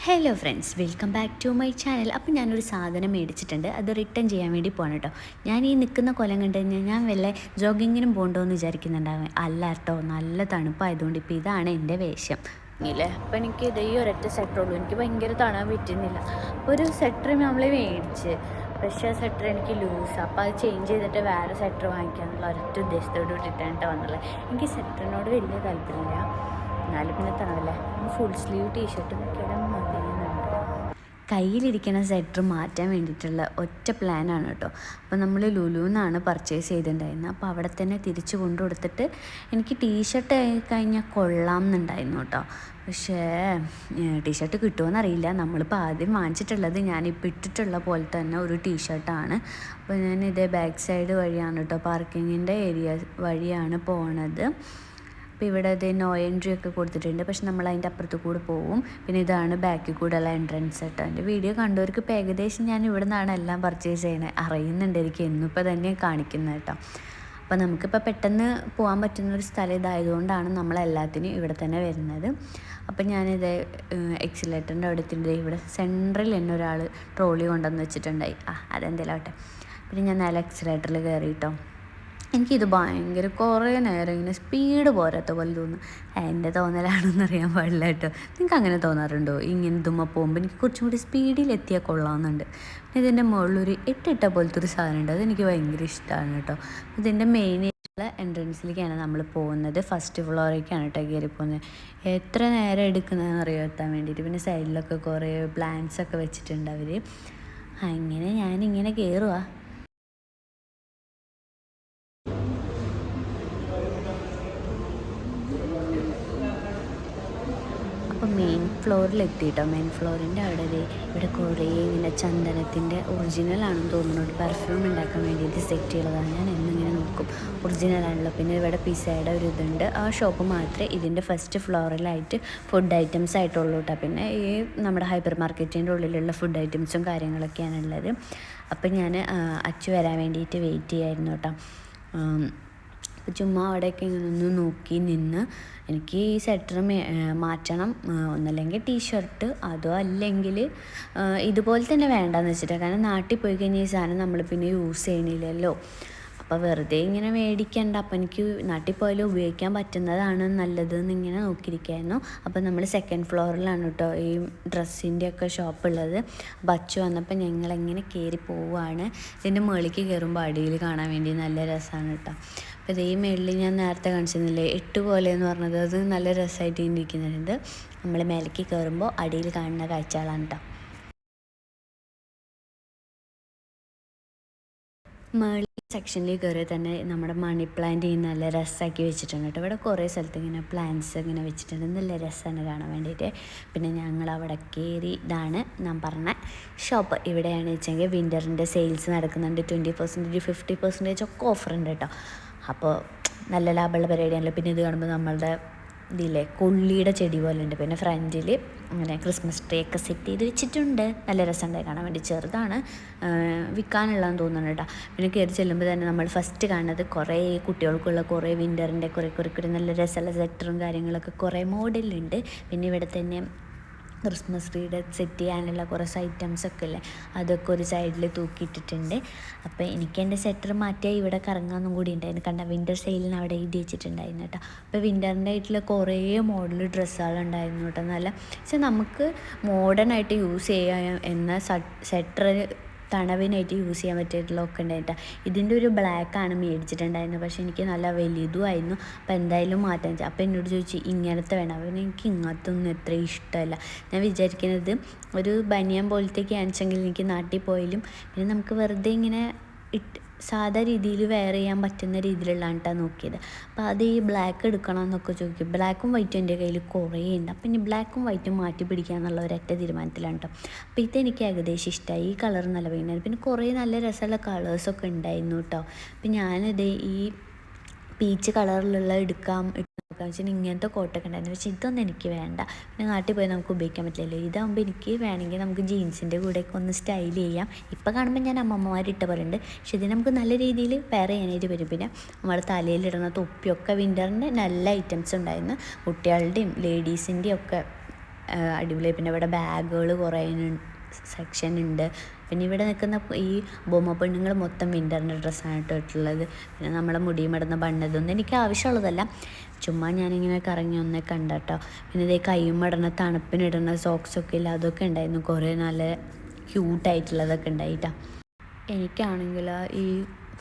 Hello friends, welcome back to my channel. അപ്പോൾ ഞാനൊരു സാധനം മേടിച്ചിട്ടുണ്ട്. അത് റിട്ടേൺ ചെയ്യാൻ വേണ്ടി പോകണം കേട്ടോ. ഞാൻ ഈ നിൽക്കുന്ന കൊലം കണ്ടു കഴിഞ്ഞാൽ ഞാൻ വല്ല ജോഗിങ്ങിനും പോകണ്ടോ എന്ന് വിചാരിക്കുന്നുണ്ടാവും. അല്ല കേട്ടോ, നല്ല തണുപ്പായതുകൊണ്ട് ഇപ്പോൾ ഇതാണ് എൻ്റെ വേഷം ഇല്ലേ. അപ്പോൾ എനിക്ക് ഇതേ ഒരൊറ്റ സെറ്ററുള്ളൂ. എനിക്ക് ഭയങ്കര തണാൻ പറ്റുന്നില്ല. ഒരു സെറ്റർ നമ്മൾ മേടിച്ച്, പക്ഷേ ആ സെറ്റർ എനിക്ക് ലൂസ്. അപ്പോൾ അത് ചേഞ്ച് ചെയ്തിട്ട് വേറെ സെറ്റർ വാങ്ങിക്കാന്നുള്ള ഒരൊറ്റ ഉദ്ദേശത്തോട് കൂടിയിട്ടാണ് വന്നുള്ളത്. എനിക്ക് സെറ്ററിനോട് വലിയ താല്പര്യമില്ല. എന്നാലും പിന്നെ തണവല്ലേ, ഫുൾ സ്ലീവ് ടീഷർട്ട് നോക്കിയാലും മതിയെന്നുണ്ട്. കയ്യിലിരിക്കുന്ന സെറ്റർ മാറ്റാൻ വേണ്ടിയിട്ടുള്ള ഒറ്റ പ്ലാനാണ് കേട്ടോ. അപ്പോൾ നമ്മൾ ലുലുന്നാണ് പർച്ചേസ് ചെയ്തിട്ടുണ്ടായിരുന്നത്. അപ്പോൾ അവിടെ തന്നെ തിരിച്ച് കൊണ്ടു കൊടുത്തിട്ട് എനിക്ക് ടീഷർട്ട് കഴിഞ്ഞാൽ കൊള്ളാം എന്നുണ്ടായിരുന്നു കേട്ടോ. പക്ഷേ ടീഷർട്ട് കിട്ടുമോയെന്നറിയില്ല. നമ്മളിപ്പോൾ ആദ്യം വാങ്ങിച്ചിട്ടുള്ളത് ഞാനിപ്പോൾ ഇട്ടിട്ടുള്ള പോലെ തന്നെ ഒരു ടീഷർട്ടാണ്. അപ്പോൾ ഞാനിതേ ബാക്ക് സൈഡ് വഴിയാണ് കേട്ടോ, പാർക്കിങ്ങിൻ്റെ ഏരിയ വഴിയാണ് പോണത്. അപ്പോൾ ഇവിടെ അത് നോ എൻട്രി ഒക്കെ കൊടുത്തിട്ടുണ്ട്. പക്ഷെ നമ്മൾ അതിൻ്റെ അപ്പുറത്ത് കൂടെ പോവും. പിന്നെ ഇതാണ് ബാക്കിൽ കൂടെ ഉള്ള എൻട്രൻസ് കേട്ടോ. എൻ്റെ വീഡിയോ കണ്ടവർക്ക് ഇപ്പോൾ ഏകദേശം ഞാൻ ഇവിടെ നിന്നാണ് എല്ലാം പർച്ചേസ് ചെയ്യുന്നത് അറിയുന്നുണ്ട്. എനിക്ക് എന്നിപ്പോൾ തന്നെ കാണിക്കുന്നത് കേട്ടോ. അപ്പോൾ നമുക്കിപ്പോൾ പെട്ടെന്ന് പോകാൻ പറ്റുന്നൊരു സ്ഥലം ഇതായതുകൊണ്ടാണ് നമ്മളെല്ലാത്തിനും ഇവിടെ തന്നെ വരുന്നത്. അപ്പം ഞാനിത് എക്സിലേറ്ററിൻ്റെ അവിടെ എത്തിയിട്ട് ഇവിടെ സെൻട്രൽ തന്നെ ഒരാൾ ട്രോളി കൊണ്ടുവന്ന് വെച്ചിട്ടുണ്ടായി. അതെന്തെങ്കിലും ആവട്ടെ. പിന്നെ ഞാൻ നേരെ എക്സിലേറ്ററിൽ കയറി കേട്ടോ. എനിക്കിത് ഭയങ്കര കുറേ നേരം ഇങ്ങനെ സ്പീഡ് പോരാത്ത പോലെ തോന്നും. എൻ്റെ തോന്നലാണെന്നറിയാൻ പാടില്ല കേട്ടോ. നിങ്ങൾക്ക് അങ്ങനെ തോന്നാറുണ്ടോ? ഇങ്ങനെ ഇതുമ്മ പോകുമ്പോൾ എനിക്ക് കുറച്ചും കൂടി സ്പീഡിലെത്തിയാൽ കൊള്ളാമെന്നുണ്ട്. ഇതിൻ്റെ മുകളിലൊരു ഇട്ട പോലത്തെ ഒരു സാധനം ഉണ്ട്. അതെനിക്ക് ഭയങ്കര ഇഷ്ടമാണ് കേട്ടോ. ഇതിൻ്റെ മെയിൻ ആയിട്ടുള്ള എൻട്രൻസിലേക്കാണ് നമ്മൾ പോകുന്നത്. ഫസ്റ്റ് ഫ്ലോറിലേക്കാണ് കേട്ടോ കയറി പോകുന്നത്. എത്ര നേരം എടുക്കുന്നതെന്ന് അറിയാൻ എത്താൻ വേണ്ടിയിട്ട്. പിന്നെ സൈഡിലൊക്കെ കുറേ പ്ലാന്റ്സ് ഒക്കെ വെച്ചിട്ടുണ്ട് അവർ. അങ്ങനെ ഞാനിങ്ങനെ കയറുക. അപ്പോൾ മെയിൻ ഫ്ലോറിലെത്തിയിട്ടോ. മെയിൻ ഫ്ലോറിൻ്റെ അവിടെ ഇവിടെ കുറേ ഇങ്ങനെ ചന്ദനത്തിൻ്റെ ഒറിജിനലാണെന്ന് തോന്നുന്നുണ്ട്. പെർഫ്യൂം ഉണ്ടാക്കാൻ വേണ്ടിയിട്ട് സെറ്റ് ചെയ്തതാണ്. ഞാൻ എന്നിങ്ങനെ നോക്കും, ഒറിജിനലാണല്ലോ. പിന്നെ ഇവിടെ പിസയുടെ ഒരു ഇതുണ്ട്. ആ ഷോപ്പ് മാത്രമേ ഇതിൻ്റെ ഫസ്റ്റ് ഫ്ലോറിലായിട്ട് ഫുഡ് ഐറ്റംസ് ആയിട്ടുള്ളൂ കേട്ടോ. പിന്നെ ഈ നമ്മുടെ ഹൈപ്പർ മാർക്കറ്റിൻ്റെ ഉള്ളിലുള്ള ഫുഡ് ഐറ്റംസും കാര്യങ്ങളൊക്കെയാണുള്ളത്. അപ്പം ഞാൻ അച്ചു വരാൻ വേണ്ടിയിട്ട് വെയിറ്റ് ചെയ്യായിരുന്നു കേട്ടോ. ചുമ്മാ അവിടെയൊക്കെ ഇങ്ങനെ ഒന്ന് നോക്കി നിന്ന് എനിക്ക് ഈ സെറ്റർ മാറ്റണം. ഒന്നല്ലെങ്കിൽ ടീഷർട്ട്, അതോ അല്ലെങ്കിൽ ഇതുപോലെ തന്നെ വേണ്ടെന്ന് വെച്ചിട്ടാണ്. കാരണം നാട്ടിൽ പോയി കഴിഞ്ഞാൽ ഈ സാധനം നമ്മൾ പിന്നെ യൂസ് ചെയ്യണില്ലല്ലോ. അപ്പോൾ വെറുതെ ഇങ്ങനെ മേടിക്കണ്ട. അപ്പോൾ എനിക്ക് നാട്ടിൽ പോയാലും ഉപയോഗിക്കാൻ പറ്റുന്നതാണ് നല്ലതെന്ന് ഇങ്ങനെ നോക്കിയിരിക്കുകയായിരുന്നു. അപ്പോൾ നമ്മൾ സെക്കൻഡ് ഫ്ലോറിലാണ് കേട്ടോ ഈ ഡ്രസ്സിൻ്റെ ഒക്കെ ഷോപ്പുള്ളത്. ബച്ചു വന്നപ്പോൾ ഞങ്ങളെങ്ങനെ കയറി പോവുകയാണ്. ഇതിൻ്റെ മുകളിലേക്ക് കയറുമ്പോൾ അടിയിൽ കാണാൻ വേണ്ടി നല്ല രസമാണ് കേട്ടോ. അപ്പോൾ ഇതേ മേളിൽ ഞാൻ നേരത്തെ കാണിച്ചിരുന്നില്ലേ 8 പോലെ എന്ന് പറഞ്ഞത്, അത് നല്ല രസമായിട്ട് ഇരിക്കുന്നുണ്ട്. നമ്മൾ മേലേക്ക് കയറുമ്പോൾ അടിയിൽ കാണുന്ന കാഴ്ചകളാണ് കേട്ടോ. മേളിൽ സെക്ഷനിൽ കയറി തന്നെ നമ്മുടെ മണി പ്ലാന്റ് നല്ല രസമാക്കി വെച്ചിട്ടുണ്ട് കേട്ടോ. ഇവിടെ കുറേ സ്ഥലത്ത് ഇങ്ങനെ പ്ലാന്റ്സ് ഇങ്ങനെ വെച്ചിട്ടുണ്ട്. നല്ല രസമാണ് കാണാൻ വേണ്ടിയിട്ട്. പിന്നെ ഞങ്ങൾ അവിടെ കയറി. ഇതാണ് ഞാൻ പറഞ്ഞ ഷോപ്പ്. ഇവിടെയാണ് വെച്ചെങ്കിൽ വിൻ്ററിൻ്റെ സെയിൽസ് നടക്കുന്നുണ്ട്. 20%, 50% ഒക്കെ ഓഫറുണ്ട് കേട്ടോ. അപ്പോൾ നല്ല ലാഭമുള്ള പരിപാടിയാണല്ലോ. പിന്നെ ഇത് കാണുമ്പോൾ നമ്മളുടെ ഇതില്ലേ കൊള്ളിയുടെ ചെടി പോലെ ഉണ്ട്. പിന്നെ ഫ്രണ്ടിൽ അങ്ങനെ ക്രിസ്മസ് ട്രീ ഒക്കെ സെറ്റ് ചെയ്ത് വെച്ചിട്ടുണ്ട്. നല്ല രസമുണ്ടായി കാണാൻ വേണ്ടി. ചെറുതാണ്, വിൽക്കാനുള്ളതെന്ന് തോന്നുന്നു കേട്ടോ. പിന്നെ കയറി ചെല്ലുമ്പോൾ തന്നെ നമ്മൾ ഫസ്റ്റ് കാണുന്നത് കുറേ കുട്ടികൾക്കുള്ള കുറേ വിൻ്ററിൻ്റെ കുറേ നല്ല രസമുള്ള സെറ്ററും കാര്യങ്ങളൊക്കെ കുറേ മോഡലുണ്ട്. പിന്നെ ഇവിടെ തന്നെ ക്രിസ്മസ് ട്രീയുടെ സെറ്റ് ചെയ്യാനുള്ള കുറച്ച് ഐറ്റംസൊക്കെ ഇല്ലേ, അതൊക്കെ ഒരു സൈഡിൽ തൂക്കിയിട്ടിട്ടുണ്ട്. അപ്പോൾ എനിക്ക് എൻ്റെ സെറ്റർ മാറ്റിയാൽ ഇവിടെ കറങ്ങാനും കൂടി ഉണ്ടായിരുന്നു. കണ്ട വിൻ്റർ സെയിലിന് അവിടെ എഴുതി വെച്ചിട്ടുണ്ടായിരുന്നു കേട്ടോ. അപ്പോൾ വിൻ്ററിൻ്റെ ആയിട്ടുള്ള കുറേ മോഡൽ ഡ്രസ്സുകളുണ്ടായിരുന്നു കേട്ടോ. നല്ല പക്ഷേ നമുക്ക് മോഡേൺ ആയിട്ട് യൂസ് ചെയ്യാം എന്ന സെറ്റർ തണവിനായിട്ട് യൂസ് ചെയ്യാൻ പറ്റിയിട്ടുള്ളതൊക്കെ ഉണ്ടായിട്ടാ. ഇതിൻ്റെ ഒരു ബ്ലാക്കാണ് മേടിച്ചിട്ടുണ്ടായിരുന്നത്. പക്ഷേ എനിക്ക് നല്ല വലിയതുമായിരുന്നു. അപ്പോൾ എന്തായാലും മാറ്റാൻ വെച്ചാൽ അപ്പോൾ എന്നോട് ചോദിച്ചു ഇങ്ങനത്തെ വേണം. അപ്പോൾ എനിക്ക് ഇങ്ങനത്തെ ഒന്നും എത്ര ഇഷ്ടമല്ല. ഞാൻ വിചാരിക്കുന്നത് ഒരു ബനിയൻ പോലത്തേക്ക് ആണെച്ചെങ്കിൽ എനിക്ക് നാട്ടിൽ പോയാലും പിന്നെ നമുക്ക് വെറുതെ ഇങ്ങനെ സാധാ രീതിയിൽ വെയർ ചെയ്യാൻ പറ്റുന്ന രീതിയിലുള്ളതാണ് കേട്ടോ നോക്കിയത്. അപ്പോൾ അത് ഈ ബ്ലാക്ക് എടുക്കണം എന്നൊക്കെ ചോദിക്കും. ബ്ലാക്കും വൈറ്റും എൻ്റെ കയ്യിൽ കുറേ ഉണ്ട്. അപ്പം ഇനി ബ്ലാക്കും വൈറ്റും മാറ്റി പിടിക്കുക എന്നുള്ള ഒരൊറ്റ തീരുമാനത്തിലാണ് കേട്ടോ. അപ്പോൾ ഇതെനിക്ക് ഏകദേശം ഇഷ്ടമായി. ഈ കളർ നല്ല ഭംഗിയാണ്. പിന്നെ കുറേ നല്ല രസമുള്ള കളേഴ്സൊക്കെ ഉണ്ടായിരുന്നു കേട്ടോ. അപ്പം ഞാനിത് ഈ പീച്ച് കളറിലുള്ള എടുക്കാൻ വെച്ചാൽ ഇങ്ങനത്തെ കോട്ടൊക്കെ ഉണ്ടായിരുന്നു. പക്ഷേ ഇതൊന്നും എനിക്ക് വേണ്ട. പിന്നെ നാട്ടിൽ പോയി നമുക്ക് ഉപയോഗിക്കാൻ പറ്റില്ലല്ലോ. ഇതാകുമ്പോൾ എനിക്ക് വേണമെങ്കിൽ നമുക്ക് ജീൻസിൻ്റെ കൂടെയൊക്കെ ഒന്ന് സ്റ്റൈൽ ചെയ്യാം. ഇപ്പോൾ കാണുമ്പോൾ ഞാൻ അമ്മമ്മമാരിട്ട പോലെ ഉണ്ട്. പക്ഷേ ഇതിന് നമുക്ക് നല്ല രീതിയിൽ പെയർ ചെയ്യാനായിട്ട് വരും. പിന്നെ നമ്മൾ തലയിലിടുന്ന തൊപ്പിയൊക്കെ വിൻ്ററിൻ്റെ നല്ല ഐറ്റംസ് ഉണ്ടായിരുന്നു. കുട്ടികളുടെയും ലേഡീസിൻ്റെയും ഒക്കെ അടിപൊളിയായി. പിന്നെ ഇവിടെ ബാഗുകൾ കുറേ സെക്ഷൻ ഉണ്ട്. പിന്നെ ഇവിടെ നിൽക്കുന്ന ഈ ബൊമ്മ പെണ്ണുങ്ങൾ മൊത്തം വിൻ്ററിൻ്റെ ഡ്രസ്സാണ് ഇട്ടിട്ടുള്ളത്. പിന്നെ നമ്മളെ മുടിയും ഇടുന്ന ബണ്ണതൊന്നും എനിക്ക് ആവശ്യമുള്ളതല്ല, ചുമ്മാ ഞാനിങ്ങനെ കറങ്ങി ഒന്നേ കണ്ടട്ടോ. പിന്നെ ഇതേ കയ്യും ഇടുന്ന തണുപ്പിനിടുന്ന സോക്സൊക്കെ ഇല്ല, അതൊക്കെ ഉണ്ടായിരുന്നു. കുറേ നല്ല ക്യൂട്ടായിട്ടുള്ളതൊക്കെ ഉണ്ടായിട്ടാ. എനിക്കാണെങ്കിൽ ഈ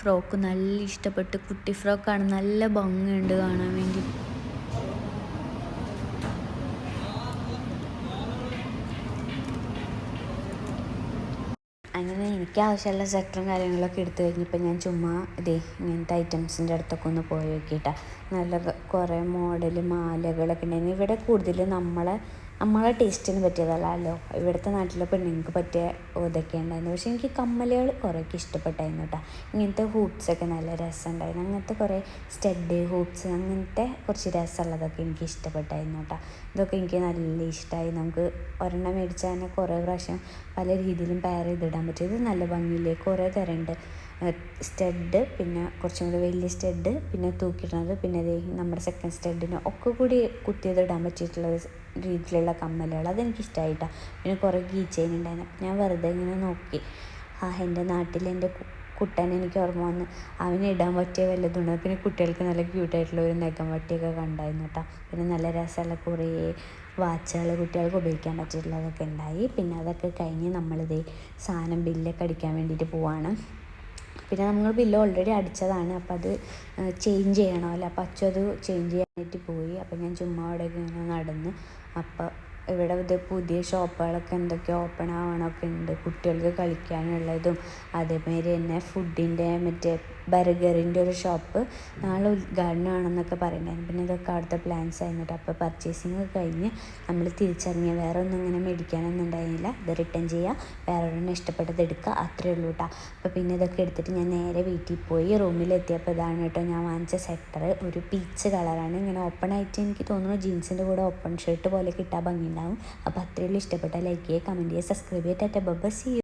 ഫ്രോക്ക് നല്ല ഇഷ്ടപ്പെട്ട്. കുട്ടി ഫ്രോക്കാണ്, നല്ല ഭംഗിയുണ്ട് കാണാൻ വേണ്ടി. അങ്ങനെ എനിക്ക് ആവശ്യമുള്ള സെക്ടറും കാര്യങ്ങളൊക്കെ എടുത്തു കഴിഞ്ഞപ്പോൾ ഞാൻ ചുമ്മാ ഇതേ ഇങ്ങനത്തെ ഐറ്റംസിൻ്റെ അടുത്തൊക്കെ ഒന്ന് പോയി നോക്കിയിട്ടാണ്. നല്ല കുറേ മോഡൽ മാലകളൊക്കെ ഉണ്ടായിരുന്നു. ഇവിടെ കൂടുതൽ നമ്മളെ ടേസ്റ്റിന് പറ്റിയതല്ലല്ലോ, ഇവിടുത്തെ നാട്ടിലെ പെണ്ണുങ്ങൾക്ക് പറ്റിയ ഇതൊക്കെ ഉണ്ടായിരുന്നു. പക്ഷേ എനിക്ക് കമ്മലുകൾ കുറേയൊക്കെ ഇഷ്ടപ്പെട്ടായിരുന്നു കേട്ടോ. ഇങ്ങനത്തെ ഹൂപ്സൊക്കെ നല്ല രസമുണ്ടായിരുന്നു. അങ്ങനത്തെ കുറേ സ്റ്റഡ് ഹൂപ്സ് അങ്ങനത്തെ കുറച്ച് രസമുള്ളതൊക്കെ എനിക്ക് ഇഷ്ടപ്പെട്ടായിരുന്നു കേട്ടോ. ഇതൊക്കെ എനിക്ക് നല്ല ഇഷ്ടമായി. നമുക്ക് ഒരെണ്ണം മേടിച്ചാൽ തന്നെ കുറേ പ്രാവശ്യം പല രീതിയിലും പെയർ ചെയ്തിടാൻ പറ്റും. ഇത് നല്ല ഭംഗിയില്ലേ, കുറേ തരമുണ്ട്. സ്റ്റഡ്, പിന്നെ കുറച്ചും കൂടി വലിയ സ്റ്റഡ്, പിന്നെ തൂക്കിയിടുന്നത്, പിന്നെ നമ്മുടെ സെക്കൻഡ് സ്റ്റഡിന് ഒക്കെ കൂടി കുത്തിയതിടാൻ പറ്റിയിട്ടുള്ള രീതിയിലുള്ള കമ്മലുകൾ, അതെനിക്കിഷ്ടമായിട്ടാണ്. പിന്നെ കുറേ കീ ചെയിൻ ഉണ്ടായിരുന്നു. ഞാൻ വെറുതെ ഇങ്ങനെ നോക്കി. എൻ്റെ നാട്ടിൽ എൻ്റെ കുട്ടൻ എനിക്ക് ഓർമ്മ വന്ന്, അവന് ഇടാൻ പറ്റിയ വല്ലതുണ്ട്. പിന്നെ കുട്ടികൾക്ക് നല്ല ക്യൂട്ടായിട്ടുള്ള ഒരു നെഗം വട്ടിയൊക്കെ കണ്ടായിരുന്നു കേട്ടോ. പിന്നെ നല്ല രസമുള്ള കുറേ വാച്ചുകൾ കുട്ടികൾക്ക് ഉപയോഗിക്കാൻ പറ്റിയിട്ടുള്ളതൊക്കെ ഉണ്ടായി. പിന്നെ അതൊക്കെ കഴിഞ്ഞ് നമ്മളിതേ സാധനം ബില്ലൊക്കെ അടിക്കാൻ വേണ്ടിയിട്ട് പോവാണ്. പിന്നെ നമ്മൾ ബില്ല് ഓൾറെഡി അടിച്ചതാണ്, അപ്പോൾ അത് ചേഞ്ച് ചെയ്യണമല്ലോ. അപ്പോൾ അച്ഛൻ അത് ചേഞ്ച് ചെയ്യാനായിട്ട് പോയി. അപ്പോൾ ഞാൻ ചുമ്മാ അവിടെയൊക്കെ ഇങ്ങനെ നടന്ന്. അപ്പോൾ ഇവിടെ ഇത് പുതിയ ഷോപ്പുകളൊക്കെ എന്തൊക്കെയോ ഓപ്പൺ ആവണമൊക്കെ ഉണ്ട്, കുട്ടികൾക്ക് കളിക്കാനുള്ളതും. അതേമാതിരി തന്നെ ഫുഡിൻ്റെ മറ്റേ ബർഗറിൻ്റെ ഒരു ഷോപ്പ് നാളെ ഉദ്ഘാടനമാണെന്നൊക്കെ പറയുന്നുണ്ടായിരുന്നു. പിന്നെ ഇതൊക്കെ അവിടുത്തെ പ്ലാൻസ് ആയിരുന്നു. അപ്പോൾ പർച്ചേസിങ് കഴിഞ്ഞ് നമ്മൾ തിരിച്ചറിഞ്ഞ് വേറെ ഒന്നും ഇങ്ങനെ മേടിക്കാനൊന്നും ഉണ്ടായിരുന്നില്ല. ഇത് റിട്ടേൺ ചെയ്യുക, വേറെ ഒരെണ്ണം ഇഷ്ടപ്പെട്ടത് എടുക്കുക, അത്രയേ ഉള്ളൂ കേട്ടോ. അപ്പോൾ പിന്നെ ഇതൊക്കെ എടുത്തിട്ട് ഞാൻ നേരെ വീട്ടിൽ പോയി. റൂമിലെത്തിയപ്പോൾ ഇതാണ് കേട്ടോ ഞാൻ വാങ്ങിച്ച സെക്ടർ. ഒരു പീച്ച് കളറാണ്, ഇങ്ങനെ ഓപ്പൺ ആയിട്ട് എനിക്ക് തോന്നുന്നു ജീൻസിൻ്റെ കൂടെ ഓപ്പൺ ഷർട്ട് പോലെ കിട്ടാൻ ഭംഗിയുണ്ടാവും. അപ്പോൾ അത്രയുള്ളൂ. ഇഷ്ടപ്പെട്ട ലൈക്ക് ചെയ്യുക, കമൻറ്റ് ചെയ്യുക, സബ്സ്ക്രൈബ് ചെയ്യുക. Tata bye bye, see U.